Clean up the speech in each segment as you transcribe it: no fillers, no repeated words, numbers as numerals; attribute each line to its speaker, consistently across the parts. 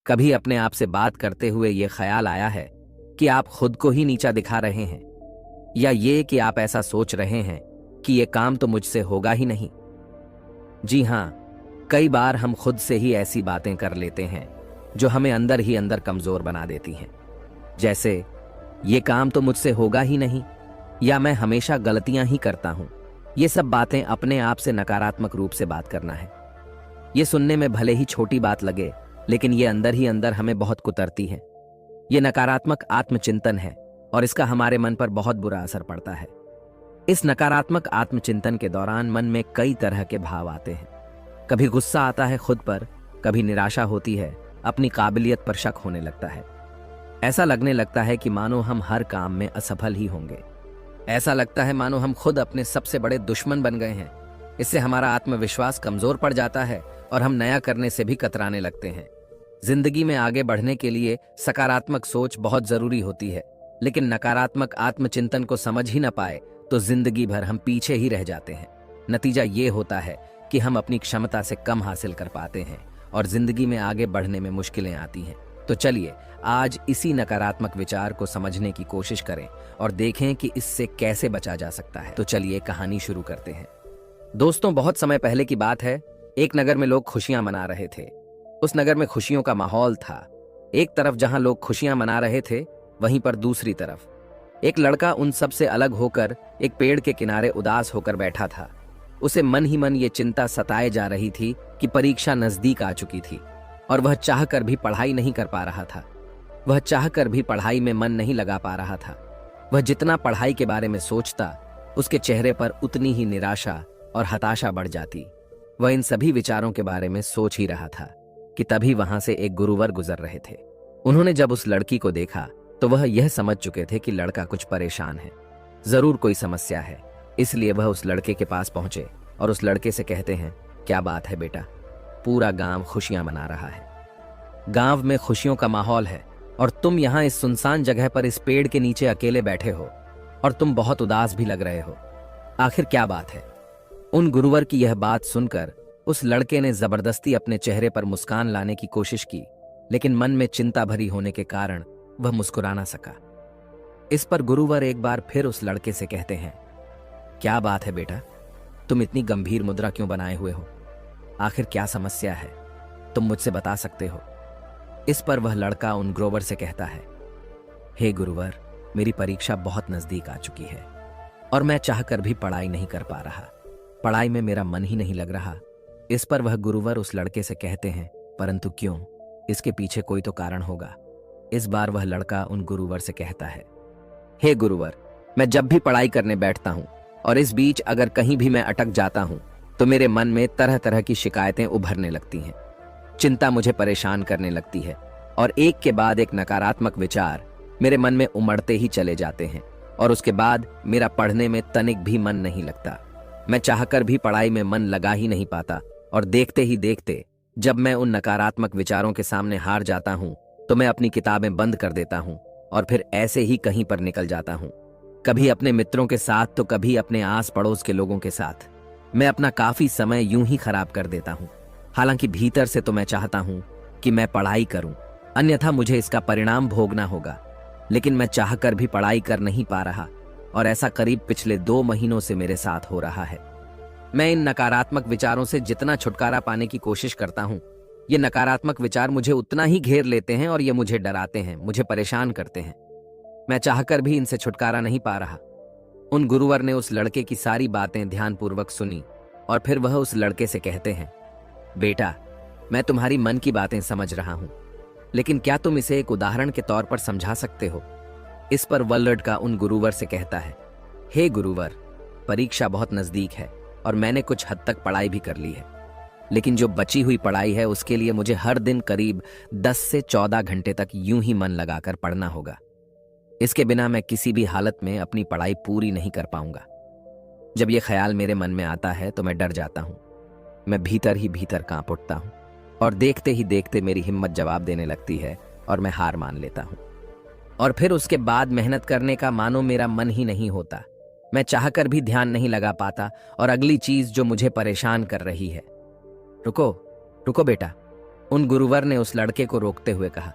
Speaker 1: कभी अपने आप से बात करते हुए ये ख्याल आया है कि आप खुद को ही नीचा दिखा रहे हैं, या ये कि आप ऐसा सोच रहे हैं कि ये काम तो मुझसे होगा ही नहीं? जी हां, कई बार हम खुद से ही ऐसी बातें कर लेते हैं जो हमें अंदर ही अंदर कमजोर बना देती हैं। जैसे, ये काम तो मुझसे होगा ही नहीं, या मैं हमेशा गलतियां ही करता हूं। ये सब बातें अपने आप से नकारात्मक रूप से बात करना है। ये सुनने में भले ही छोटी बात लगे, लेकिन ये अंदर ही अंदर हमें बहुत कुतरती है। ये नकारात्मक आत्मचिंतन है और इसका हमारे मन पर बहुत बुरा असर पड़ता है। इस नकारात्मक आत्मचिंतन के दौरान मन में कई तरह के भाव आते हैं। कभी गुस्सा आता है खुद पर, कभी निराशा होती है, अपनी काबिलियत पर शक होने लगता है। ऐसा लगने लगता है कि मानो हम हर काम में असफल ही होंगे। ऐसा लगता है मानो हम खुद अपने सबसे बड़े दुश्मन बन गए हैं। इससे हमारा आत्मविश्वास कमजोर पड़ जाता है और हम नया करने से भी कतराने लगते हैं। जिंदगी में आगे बढ़ने के लिए सकारात्मक सोच बहुत जरूरी होती है, लेकिन नकारात्मक आत्मचिंतन को समझ ही न पाए तो जिंदगी भर हम पीछे ही रह जाते हैं। नतीजा ये होता है कि हम अपनी क्षमता से कम हासिल कर पाते हैं और जिंदगी में आगे बढ़ने में मुश्किलें आती हैं। तो चलिए आज इसी नकारात्मक विचार को समझने की कोशिश करें और देखें कि इससे कैसे बचा जा सकता है। तो चलिए कहानी शुरू करते हैं। दोस्तों, बहुत समय पहले की बात है। एक नगर में लोग खुशियां मना रहे थे। उस नगर में खुशियों का माहौल था। एक तरफ जहां लोग खुशियां मना रहे थे, वहीं पर दूसरी तरफ एक लड़का उन सब से अलग होकर एक पेड़ के किनारे उदास होकर बैठा था। उसे मन ही मन ये चिंता सताए जा रही थी कि परीक्षा नजदीक आ चुकी थी और वह चाहकर भी पढ़ाई नहीं कर पा रहा था। वह चाहकर भी पढ़ाई में मन नहीं लगा पा रहा था। वह जितना पढ़ाई के बारे में सोचता, उसके चेहरे पर उतनी ही निराशा और हताशा बढ़ जाती। वह इन सभी विचारों के बारे में सोच ही रहा था कि तभी वहां से एक गुरुवर गुजर रहे थे। उन्होंने जब उस लड़की को देखा तो वह यह समझ चुके थे कि लड़का कुछ परेशान है, जरूर कोई समस्या है। इसलिए वह उस लड़के के पास पहुंचे और उस लड़के से कहते हैं, क्या बात है बेटा? पूरा गांव खुशियां मना रहा है, गांव में खुशियों का माहौल है और तुम यहां इस सुनसान जगह पर इस पेड़ के नीचे अकेले बैठे हो और तुम बहुत उदास भी लग रहे हो। आखिर क्या बात है? उन गुरुवर की यह बात सुनकर उस लड़के ने जबरदस्ती अपने चेहरे पर मुस्कान लाने की कोशिश की, लेकिन मन में चिंता भरी होने के कारण वह मुस्कुरा ना सका। इस पर गुरुवर एक बार फिर उस लड़के से कहते हैं, क्या बात है बेटा? तुम इतनी गंभीर मुद्रा क्यों बनाए हुए हो? आखिर क्या समस्या है? तुम मुझसे बता सकते हो? इस पर वह लड़का उन गुरुवर से कहता है, हे गुरुवर, मेरी परीक्षा बहुत नजदीक आ चुकी है और मैं चाहकर भी पढ़ाई नहीं कर पा रहा। पढ़ाई में मेरा मन ही नहीं लग रहा। इस पर वह गुरुवर उस लड़के से कहते हैं, परंतु क्यों? इसके पीछे कोई तो कारण होगा। इस बार वह लड़का उन गुरुवर से कहता है, हे गुरुवर, मैं जब भी पढ़ाई करने बैठता हूं और इस बीच अगर कहीं भी मैं अटक जाता हूं तो मेरे मन में तरह तरह की शिकायतें उभरने लगती हैं। चिंता मुझे परेशान करने लगती है और एक के बाद एक नकारात्मक विचार मेरे मन में उमड़ते ही चले जाते हैं और उसके बाद मेरा पढ़ने में तनिक भी मन नहीं लगता। मैं चाहकर भी पढ़ाई में मन लगा ही नहीं पाता और देखते ही देखते जब मैं उन नकारात्मक विचारों के सामने हार जाता हूं तो मैं अपनी किताबें बंद कर देता हूं और फिर ऐसे ही कहीं पर निकल जाता हूं, कभी अपने मित्रों के साथ तो कभी अपने आस पड़ोस के लोगों के साथ। मैं अपना काफी समय यूं ही खराब कर देता हूं। हालांकि भीतर से तो मैं चाहता हूं कि मैं पढ़ाई करूं, अन्यथा मुझे इसका परिणाम भोगना होगा, लेकिन मैं चाहकर भी पढ़ाई कर नहीं पा रहा और ऐसा करीब पिछले 2 महीनों से मेरे साथ हो रहा है। मैं इन नकारात्मक विचारों से जितना छुटकारा पाने की कोशिश करता हूं, ये नकारात्मक विचार मुझे उतना ही घेर लेते हैं और ये मुझे डराते हैं, मुझे परेशान करते हैं। मैं चाहकर भी इनसे छुटकारा नहीं पा रहा। उन गुरुवर ने उस लड़के की सारी बातें ध्यानपूर्वक सुनी और फिर वह उस लड़के से कहते हैं, बेटा, मैं तुम्हारी मन की बातें समझ रहा हूं, लेकिन क्या तुम इसे एक उदाहरण के तौर पर समझा सकते हो? इस पर वह लड़का उन गुरुवर से कहता है, हे गुरुवर, परीक्षा बहुत नजदीक है और मैंने कुछ हद तक पढ़ाई भी कर ली है, लेकिन जो बची हुई पढ़ाई है उसके लिए मुझे हर दिन करीब 10 से 14 घंटे तक यूं ही मन लगाकर पढ़ना होगा। इसके बिना मैं किसी भी हालत में अपनी पढ़ाई पूरी नहीं कर पाऊंगा। जब यह ख्याल मेरे मन में आता है तो मैं डर जाता हूं। मैं भीतर ही भीतर कांप उठता हूं और देखते ही देखते मेरी हिम्मत जवाब देने लगती है और मैं हार मान लेता हूं। और फिर उसके बाद मेहनत करने का मानो मेरा मन ही नहीं होता। मैं चाहकर भी ध्यान नहीं लगा पाता और अगली चीज जो मुझे परेशान कर रही है, रुको रुको बेटा, उन गुरुवर ने उस लड़के को रोकते हुए कहा,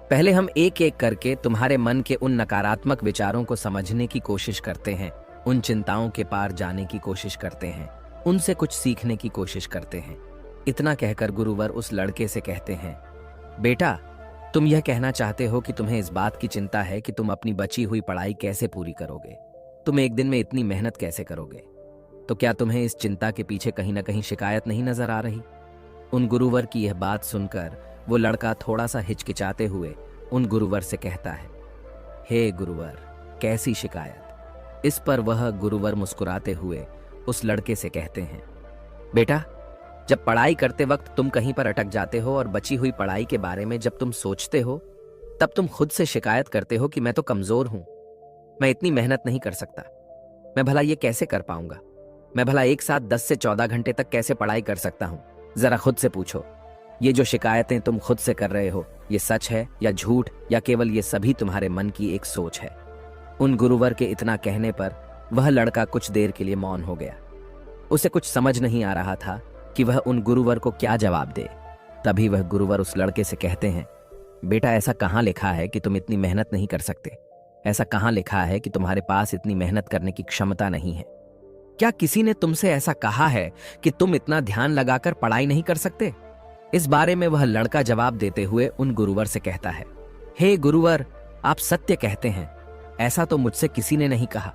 Speaker 1: पहले हम एक एक करके तुम्हारे मन के उन नकारात्मक विचारों को समझने की कोशिश करते हैं, उन चिंताओं के पार जाने की कोशिश करते हैं, उनसे कुछ सीखने की कोशिश करते हैं। इतना कहकर गुरुवर उस लड़के से कहते हैं, बेटा, तुम यह कहना चाहते हो कि तुम्हें इस बात की चिंता है कि तुम अपनी बची हुई पढ़ाई कैसे पूरी करोगे, तुम एक दिन में इतनी मेहनत कैसे करोगे। तो क्या तुम्हें इस चिंता के पीछे कहीं ना कहीं शिकायत नहीं नजर आ रही? उन गुरुवर की यह बात सुनकर वो लड़का थोड़ा सा हिचकिचाते हुए उन गुरुवर से कहता है, हे गुरुवर, कैसी शिकायत? इस पर वह गुरुवर मुस्कुराते हुए उस लड़के से कहते हैं, बेटा, जब पढ़ाई करते वक्त तुम कहीं पर अटक जाते हो और बची हुई पढ़ाई के बारे में जब तुम सोचते हो, तब तुम खुद से शिकायत करते हो कि मैं तो कमजोर हूं, मैं इतनी मेहनत नहीं कर सकता, मैं भला ये कैसे कर पाऊंगा, मैं भला एक साथ 10 से 14 घंटे तक कैसे पढ़ाई कर सकता हूं। जरा खुद से पूछो, ये जो शिकायतें तुम खुद से कर रहे हो, ये सच है या झूठ, या केवल ये सभी तुम्हारे मन की एक सोच है? उन गुरुवर के इतना कहने पर वह लड़का कुछ देर के लिए मौन हो गया। उसे कुछ समझ नहीं आ रहा था कि वह उन गुरुवर को क्या जवाब दे। तभी वह गुरुवर उस लड़के से कहते हैं, बेटा, ऐसा कहाँ लिखा है कि तुम इतनी मेहनत नहीं कर सकते? ऐसा कहाँ लिखा है कि तुम्हारे पास इतनी मेहनत करने की क्षमता नहीं है? क्या किसी ने तुमसे ऐसा कहा है कि तुम इतना ध्यान लगाकर पढ़ाई नहीं कर सकते? इस बारे में वह लड़का जवाब देते हुए उन गुरुवर से कहता है, हे गुरुवर, आप सत्य कहते हैं, ऐसा तो मुझसे किसी ने नहीं कहा।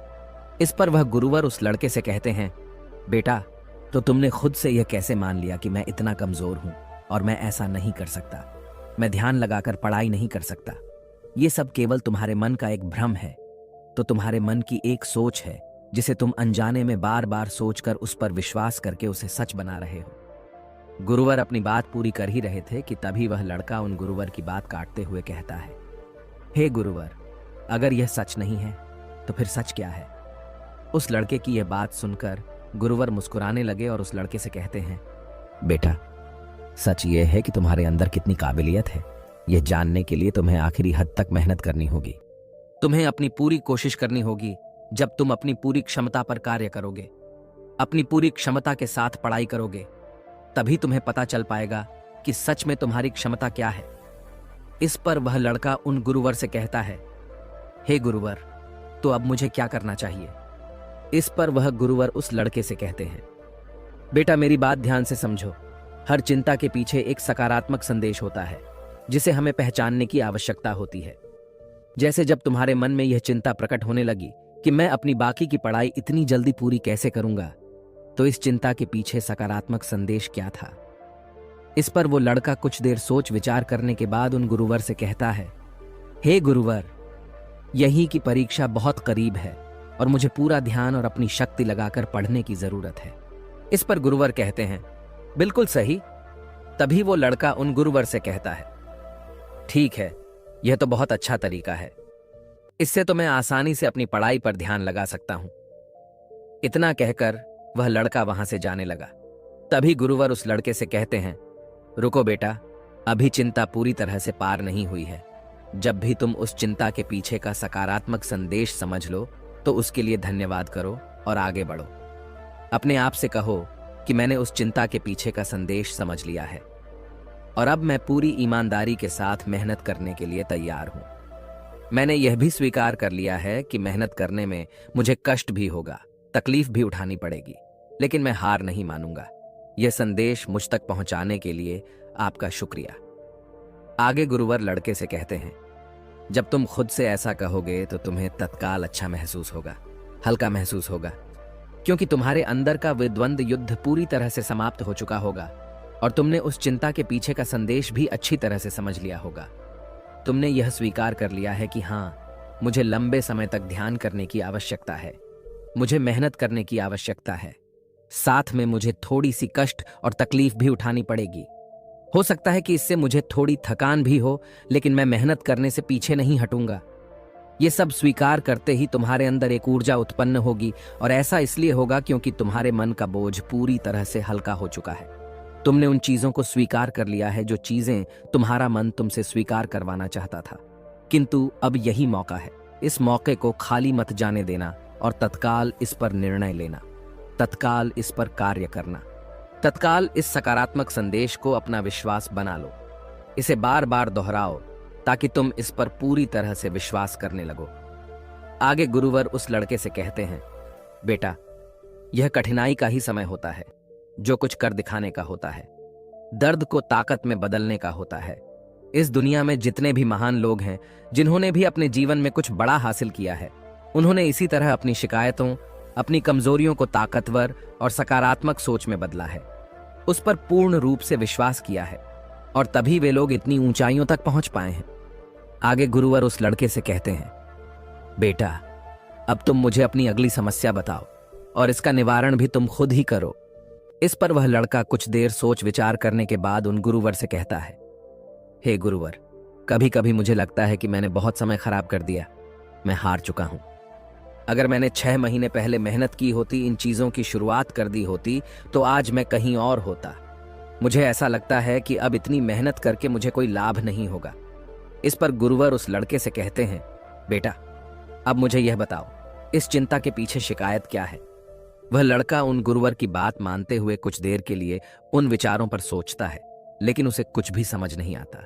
Speaker 1: इस पर वह गुरुवर उस लड़के से कहते हैं, बेटा, तो तुमने खुद से यह कैसे मान लिया कि मैं इतना कमजोर हूं और मैं ऐसा नहीं कर सकता, मैं ध्यान लगाकर पढ़ाई नहीं कर सकता? ये सब केवल तुम्हारे मन का एक भ्रम है। तो तुम्हारे मन की एक सोच है जिसे तुम अनजाने में बार बार सोचकर उस पर विश्वास करके उसे सच बना रहे हो। गुरुवर अपनी बात पूरी कर ही रहे थे कि तभी वह लड़का उन गुरुवर की बात काटते हुए कहता है, हे गुरुवर, अगर यह सच नहीं है तो फिर सच क्या है? उस लड़के की यह बात सुनकर गुरुवर मुस्कुराने लगे और उस लड़के से कहते हैं, बेटा, सच यह है कि तुम्हारे अंदर कितनी काबिलियत है, यह जानने के लिए तुम्हें आखिरी हद तक मेहनत करनी होगी। तुम्हें अपनी पूरी कोशिश करनी होगी। जब तुम अपनी पूरी क्षमता पर कार्य करोगे, अपनी पूरी क्षमता के साथ पढ़ाई करोगे, तभी तुम्हें पता चल पाएगा कि सच में तुम्हारी क्षमता क्या है। इस पर वह लड़का उन गुरुवर से कहता है, हे गुरुवर, तो अब मुझे क्या करना चाहिए? इस पर वह गुरुवर उस लड़के से कहते हैं, बेटा, मेरी बात ध्यान से समझो। हर चिंता के पीछे एक सकारात्मक संदेश होता है जिसे हमें पहचानने की आवश्यकता होती है। जैसे जब तुम्हारे मन में यह चिंता प्रकट होने लगी कि मैं अपनी बाकी की पढ़ाई इतनी जल्दी पूरी कैसे करूंगा, तो इस चिंता के पीछे सकारात्मक संदेश क्या था? इस पर वो लड़का कुछ देर सोच विचार करने के बाद उन गुरुवर से कहता है, हे गुरुवर, यही की परीक्षा बहुत करीब है और मुझे पूरा ध्यान और अपनी शक्ति लगाकर पढ़ने की जरूरत है। इस पर गुरुवर कहते हैं, बिल्कुल सही। तभी वो लड़का उन गुरुवर से कहता है, ठीक है, यह तो बहुत अच्छा तरीका है, इससे तो मैं आसानी से अपनी पढ़ाई पर ध्यान लगा सकता हूं। इतना कहकर वह लड़का वहां से जाने लगा। तभी गुरुवर उस लड़के से कहते हैं, रुको बेटा, अभी चिंता पूरी तरह से पार नहीं हुई है। जब भी तुम उस चिंता के पीछे का सकारात्मक संदेश समझ लो तो उसके लिए धन्यवाद करो और आगे बढ़ो। अपने आप से कहो कि मैंने उस चिंता के पीछे का संदेश समझ लिया है और अब मैं पूरी ईमानदारी के साथ मेहनत करने के लिए तैयार हूं। मैंने यह भी स्वीकार कर लिया है कि मेहनत करने में मुझे कष्ट भी होगा, तकलीफ भी उठानी पड़ेगी, लेकिन मैं हार नहीं मानूंगा। यह संदेश मुझ तक पहुंचाने के लिए आपका शुक्रिया। आगे गुरुवर लड़के से कहते हैं, जब तुम खुद से ऐसा कहोगे तो तुम्हें तत्काल अच्छा महसूस होगा, हल्का महसूस होगा, क्योंकि तुम्हारे अंदर का विद्वंद युद्ध पूरी तरह से समाप्त हो चुका होगा और तुमने उस चिंता के पीछे का संदेश भी अच्छी तरह से समझ लिया होगा। तुमने यह स्वीकार कर लिया है कि हाँ, मुझे लंबे समय तक ध्यान करने की आवश्यकता है, मुझे मेहनत करने की आवश्यकता है, साथ में मुझे थोड़ी सी कष्ट और तकलीफ भी उठानी पड़ेगी। हो सकता है कि इससे मुझे थोड़ी थकान भी हो, लेकिन मैं मेहनत करने से पीछे नहीं हटूंगा। ये सब स्वीकार करते ही तुम्हारे अंदर एक ऊर्जा उत्पन्न होगी और ऐसा इसलिए होगा क्योंकि तुम्हारे मन का बोझ पूरी तरह से हल्का हो चुका है। तुमने उन चीजों को स्वीकार कर लिया है जो चीजें तुम्हारा मन तुमसे स्वीकार करवाना चाहता था। किंतु अब यही मौका है, इस मौके को खाली मत जाने देना और तत्काल इस पर निर्णय लेना, तत्काल इस पर कार्य करना, तत्काल इस सकारात्मक संदेश को अपना विश्वास बना लो। इसे बार बार दोहराओ ताकि तुम इस पर पूरी तरह से विश्वास करने लगो। आगे गुरुवर उस लड़के से कहते हैं, बेटा, यह कठिनाई का ही समय होता है, जो कुछ कर दिखाने का होता है, दर्द को ताकत में बदलने का होता है। इस दुनिया में जितने भी महान लोग हैं, जिन्होंने भी अपने जीवन में कुछ बड़ा हासिल किया है, उन्होंने इसी तरह अपनी शिकायतों, अपनी कमजोरियों को ताकतवर और सकारात्मक सोच में बदला है, उस पर पूर्ण रूप से विश्वास किया है, और तभी वे लोग इतनी ऊंचाइयों तक पहुंच पाए हैं। आगे गुरुवर उस लड़के से कहते हैं, बेटा, अब तुम मुझे अपनी अगली समस्या बताओ और इसका निवारण भी तुम खुद ही करो। इस पर वह लड़का कुछ देर सोच विचार करने के बाद उन गुरुवर से कहता है, हे गुरुवर, कभी कभी मुझे लगता है कि मैंने बहुत समय खराब कर दिया। मैं हार चुका हूं। अगर मैंने 6 महीने पहले मेहनत की होती, इन चीजों की शुरुआत कर दी होती, तो आज मैं कहीं और होता। मुझे ऐसा लगता है कि अब इतनी मेहनत करके मुझे कोई लाभ नहीं होगा। इस पर गुरुवर उस लड़के से कहते हैं, बेटा, अब मुझे यह बताओ, इस चिंता के पीछे शिकायत क्या है? वह लड़का उन गुरुवर की बात मानते हुए कुछ देर के लिए उन विचारों पर सोचता है, लेकिन उसे कुछ भी समझ नहीं आता।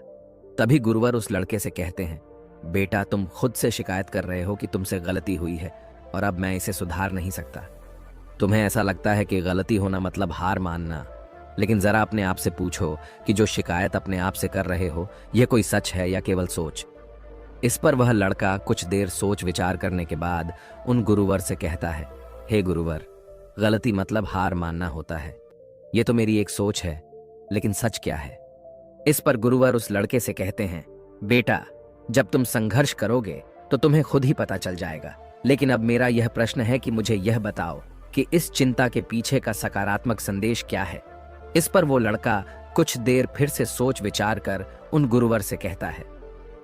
Speaker 1: तभी गुरुवर उस लड़के से कहते हैं, बेटा, तुम खुद से शिकायत कर रहे हो कि तुमसे गलती हुई है और अब मैं इसे सुधार नहीं सकता। तुम्हें ऐसा लगता है कि गलती होना मतलब हार मानना, लेकिन जरा अपने आप से पूछो कि जो शिकायत अपने आप से कर रहे हो, यह कोई सच है या केवल सोच? इस पर वह लड़का कुछ देर सोच विचार करने के बाद उन गुरुवर से कहता है, हे गुरुवर, गलती मतलब हार मानना होता है। यह तो मेरी एक सोच है, लेकिन सच क्या है? इस पर गुरुवर उस लड़के से कहते हैं, बेटा, जब तुम संघर्ष करोगे तो तुम्हें खुद ही पता चल जाएगा। लेकिन अब मेरा यह प्रश्न है कि मुझे यह बताओ कि इस चिंता के पीछे का सकारात्मक संदेश क्या है? इस पर वो लड़का कुछ देर फिर से सोच विचार कर उन गुरुवर से कहता है,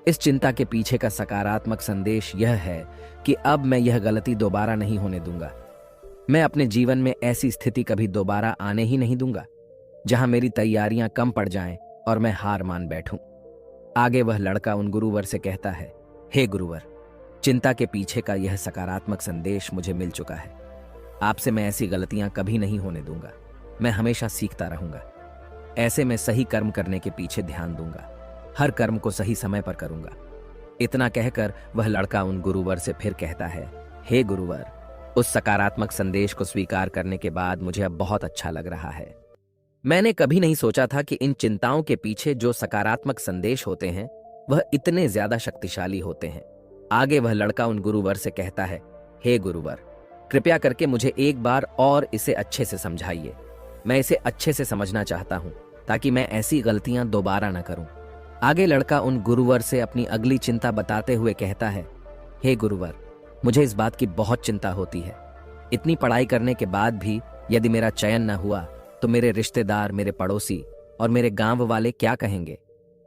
Speaker 1: इस चिंता के पीछे का सकारात्मक संदेश यह है कि अब मैं यह गलती दोबारा नहीं होने दूंगा। मैं अपने जीवन में ऐसी स्थिति कभी दोबारा आने ही नहीं दूंगा जहां मेरी तैयारियां कम पड़ जाएं और मैं हार मान बैठूं। आगे वह लड़का उन गुरुवर से कहता है, हे गुरुवर, चिंता के पीछे का यह सकारात्मक संदेश मुझे मिल चुका है। आपसे मैं ऐसी गलतियां कभी नहीं होने दूंगा। मैं हमेशा सीखता रहूंगा। ऐसे में सही कर्म करने के पीछे ध्यान दूंगा। हर कर्म को सही समय पर करूंगा। इतना कहकर वह लड़का उन गुरुवर से फिर कहता है, हे गुरुवर, उस सकारात्मक संदेश को स्वीकार करने के बाद मुझे अब बहुत अच्छा लग रहा है। मैंने कभी नहीं सोचा था कि इन चिंताओं के पीछे जो सकारात्मक संदेश होते हैं वह इतने ज्यादा शक्तिशाली होते हैं। आगे वह लड़का उन गुरुवर से कहता है, हे गुरुवर, कृपया करके मुझे एक बार और इसे अच्छे से समझाइए। मैं इसे अच्छे से समझना चाहता हूं ताकि मैं ऐसी गलतियां दोबारा न करूं। आगे लड़का उन गुरुवर से अपनी अगली चिंता बताते हुए कहता है, हे गुरुवर, मुझे इस बात की बहुत चिंता होती है। इतनी पढ़ाई करने के बाद भी यदि मेरा चयन न हुआ तो मेरे रिश्तेदार, मेरे पड़ोसी और मेरे गांव वाले क्या कहेंगे?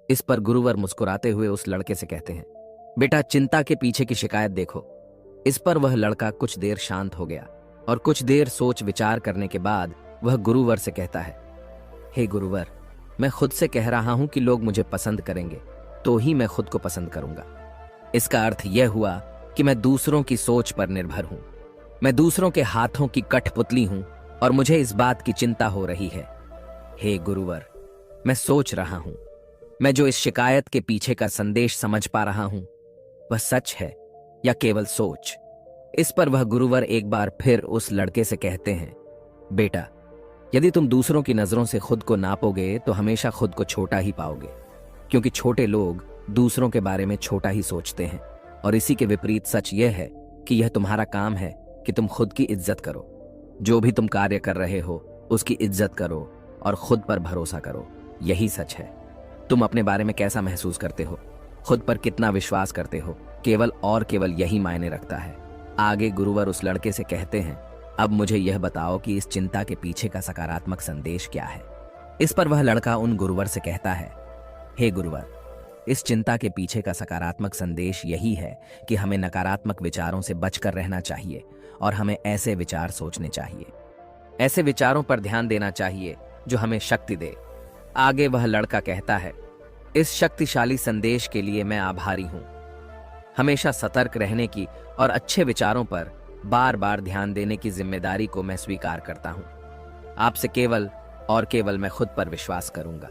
Speaker 1: इस पर गुरुवर मुस्कुराते हुए उस लड़के से कहते हैं, बेटा, चिंता के पीछे की शिकायत देखो। इस पर वह लड़का कुछ देर शांत हो गया और कुछ देर सोच विचार करने के बाद वह गुरुवर से कहता है, हे गुरुवर, मैं खुद से कह रहा हूं कि लोग मुझे पसंद करेंगे तो ही मैं खुद को पसंद करूंगा। इसका अर्थ यह हुआ कि मैं दूसरों की सोच पर निर्भर हूं। मैं दूसरों के हाथों की कठपुतली हूं और मुझे इस बात की चिंता हो रही है। हे गुरुवर, मैं सोच रहा हूं, मैं जो इस शिकायत के पीछे का संदेश समझ पा रहा हूं वह सच है या केवल सोच? इस पर वह गुरुवर एक बार फिर उस लड़के से कहते हैं, बेटा, यदि तुम दूसरों की नजरों से खुद को नापोगे तो हमेशा खुद को छोटा ही पाओगे, क्योंकि छोटे लोग दूसरों के बारे में छोटा ही सोचते हैं। और इसी के विपरीत सच यह है कि यह तुम्हारा काम है कि तुम खुद की इज्जत करो। जो भी तुम कार्य कर रहे हो उसकी इज्जत करो और खुद पर भरोसा करो। यही सच है। तुम अपने बारे में कैसा महसूस करते हो, खुद पर कितना विश्वास करते हो, केवल और केवल यही मायने रखता है। आगे गुरुवर उस लड़के से कहते हैं, अब मुझे यह बताओ कि इस चिंता के पीछे का सकारात्मक संदेश क्या है? इस पर वह लड़का उन गुरुवर से कहता है, हे गुरुवर, इस चिंता के पीछे का सकारात्मक संदेश यही है कि हमें नकारात्मक विचारों से बचकर रहना चाहिए और हमें ऐसे विचार सोचने चाहिए, ऐसे विचारों पर ध्यान देना चाहिए जो हमें शक्ति दे। आगे वह लड़का कहता है, इस शक्तिशाली संदेश के लिए मैं आभारी हूं। हमेशा सतर्क रहने की और अच्छे विचारों पर बार बार ध्यान देने की जिम्मेदारी को मैं स्वीकार करता हूं। आपसे केवल और केवल मैं खुद पर विश्वास करूंगा,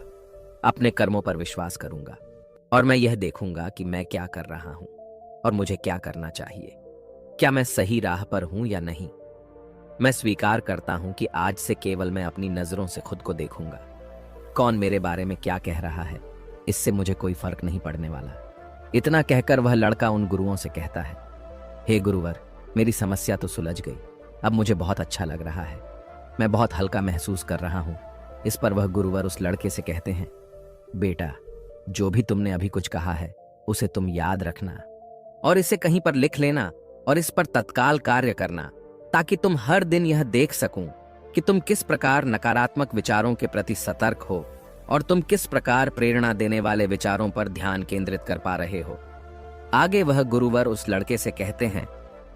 Speaker 1: अपने कर्मों पर विश्वास करूंगा, और मैं यह देखूंगा कि मैं क्या कर रहा हूं और मुझे क्या करना चाहिए। क्या मैं सही राह पर हूं या नहीं। मैं स्वीकार करता हूं कि आज से केवल मैं अपनी नजरों से खुद को देखूंगा। कौन मेरे बारे में क्या कह रहा है, इससे मुझे कोई फर्क नहीं पड़ने वाला। इतना कहकर वह लड़का उन गुरुओं से कहता है, हे गुरुवर, मेरी समस्या तो सुलझ गई। अब मुझे बहुत अच्छा लग रहा है, मैं बहुत हल्का महसूस कर रहा हूं। इस पर वह गुरुवर उस लड़के से कहते हैं, बेटा, जो भी तुमने अभी कुछ कहा है उसे तुम याद रखना और इसे कहीं पर लिख लेना और इस पर तत्काल कार्य करना, ताकि तुम हर दिन यह देख सकूं कि तुम किस प्रकार नकारात्मक विचारों के प्रति सतर्क हो और तुम किस प्रकार प्रेरणा देने वाले विचारों पर ध्यान केंद्रित कर पा रहे हो। आगे वह गुरुवर उस लड़के से कहते हैं,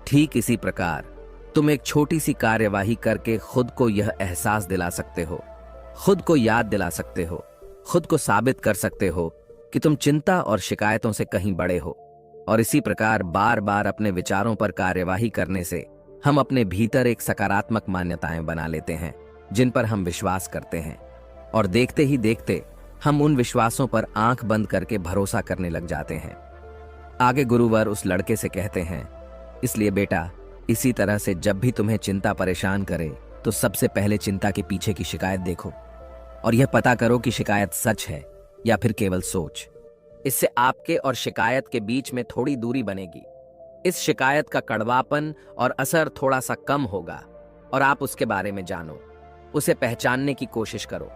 Speaker 1: ठीक इसी प्रकार तुम एक छोटी सी कार्यवाही करके खुद को यह एहसास दिला सकते हो, खुद को याद दिला सकते हो, खुद को साबित कर सकते हो कि तुम चिंता और शिकायतों से कहीं बड़े हो। और इसी प्रकार बार बार अपने विचारों पर कार्यवाही करने से हम अपने भीतर एक सकारात्मक मान्यताएं बना लेते हैं जिन पर हम विश्वास करते हैं, और देखते ही देखते हम उन विश्वासों पर आंख बंद करके भरोसा करने लग जाते हैं। आगे गुरुवर उस लड़के से कहते हैं, इसलिए बेटा, इसी तरह से जब भी तुम्हें चिंता परेशान करे तो सबसे पहले चिंता के पीछे की शिकायत देखो और यह पता करो कि शिकायत सच है या फिर केवल सोच। इससे आपके और शिकायत के बीच में थोड़ी दूरी बनेगी। इस शिकायत का कड़वापन और असर थोड़ा सा कम होगा और आप उसके बारे में जानो, उसे पहचानने की कोशिश करो,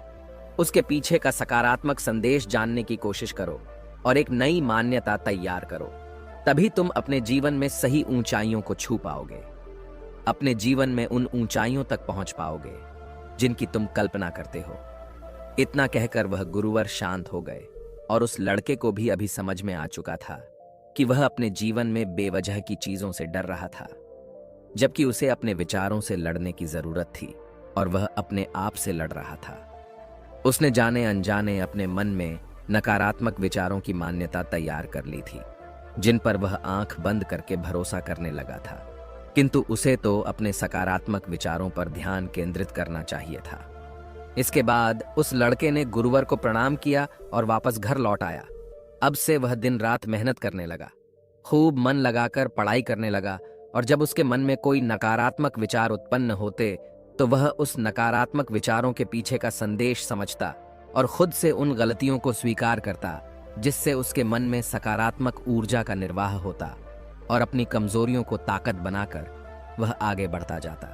Speaker 1: उसके पीछे का सकारात्मक संदेश जानने की कोशिश करो और एक नई मान्यता तैयार करो। तभी तुम अपने जीवन में सही ऊंचाइयों को छू पाओगे, अपने जीवन में उन ऊंचाइयों तक पहुंच पाओगे जिनकी तुम कल्पना करते हो। इतना कहकर वह गुरुवर शांत हो गए और उस लड़के को भी अभी समझ में आ चुका था कि वह अपने जीवन में बेवजह की चीजों से डर रहा था, जबकि उसे अपने विचारों से लड़ने की जरूरत थी और वह अपने आप से लड़ रहा था। उसने जाने अनजाने अपने मन में नकारात्मक विचारों की मान्यता तैयार कर ली थी जिन पर वह आंख बंद करके भरोसा करने लगा था, किंतु उसे तो अपने सकारात्मक विचारों पर ध्यान केंद्रित करना चाहिए था। इसके बाद उस लड़के ने गुरुवर को प्रणाम किया और वापस घर लौट आया। अब से वह दिन रात मेहनत करने लगा, खूब मन लगाकर पढ़ाई करने लगा, और जब उसके मन में कोई नकारात्मक विचार उत्पन्न होते तो वह उस नकारात्मक विचारों के पीछे का संदेश समझता और खुद से उन गलतियों को स्वीकार करता जिससे उसके मन में सकारात्मक ऊर्जा का निर्वाह होता और अपनी कमजोरियों को ताकत बनाकर वह आगे बढ़ता जाता।